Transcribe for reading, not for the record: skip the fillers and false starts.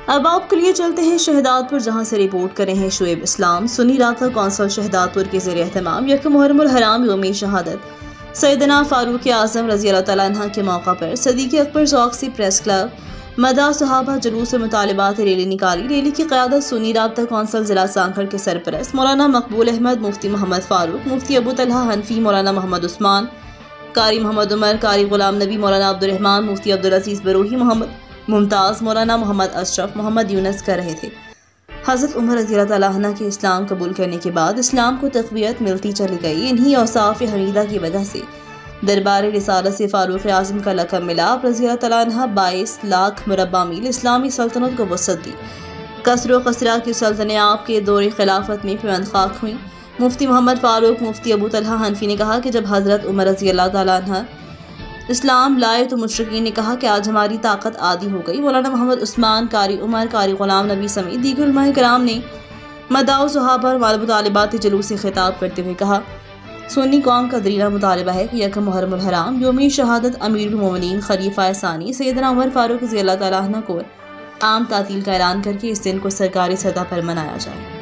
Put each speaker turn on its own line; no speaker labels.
अब आपके लिए चलते हैं शहदादपुर, जहां से रिपोर्ट कर रहे हैं शुएब इस्लाम। सुन्नी राब्ता कौंसिल शहदादपुर के ज़ेर एहतमाम यकम मुहर्रमुल हराम यौम शहादत सैयदना फारूक आज़म रज़ी अल्लाह तआला अन्हा के मौका पर सदीक़ अकबर चौक से प्रेस क्लब मदा सहाबा जुलूस मुतालिबात रैली निकाली। रैली की क़यादत सुन्नी राब्ता कौंसिल ज़िला सांखड़ के सरपरस्त मौलाना मकबूल अहमद, मुफ्ती मोहम्मद फ़ारूक, मुफ्ती अबू तलहा हनफी, मौलाना मोहम्मद उस्मान, कारी मोहम्मद उमर, कारी गुलाम नबी, मौलाना अब्दुर्रहमान, मुफ्ती अब्दुल अज़ीज़ बरोही, मोहम्मद मुमताज़, मौलाना मोहम्मद अशरफ, मोहम्मद यूनस कर रहे थे। हज़रत उमर रज़ी अल्लाह तआला अन्हा के इस्लाम कबूल करने के बाद इस्लाम को तक़वियत मिलती चली गई। इन्हीं औसाफ़ हमीदा की वजह से दरबार रिसालत से फ़ारूक आज़म का लक़ब मिला। आप रज़ी अल्लाह तआला अन्हा 22 लाख मुरब्बा मील इस्लामी सल्तनत को वसअत दी। कसर व कसरा की सल्तनत आपके दौर खिलाफत में पेवंद खाक हुई। मुफ्ती मोहम्मद फ़ारूक, मुफ्ती अबू तलहा हनफी ने कहा कि जब हज़रत उमर रज़ी अल्लाह तआला अन्हा इस्लाम लाए तो मुशरिकीन ने कहा कि आज हमारी ताकत आदी हो गई। मौलाना मोहम्मद उस्मान, कारी उमर, कारी गुलाम नबी समेत दीगर उलमाए किराम ने मदाउ सहाबा और मुतालिबात जुलूस से खिताब करते हुए कहा, सुन्नी कौम का दरीना मुतालबा है कि यकम मुहर्रमुल हराम यौम शहादत अमीरुल मोमिनीन खलीफा सानी सैयदना उमर फारूक रज़ी अल्लाह तआला अन्हु को आम तातील का ऐलान करके इस दिन को सरकारी सतह पर मनाया जाए।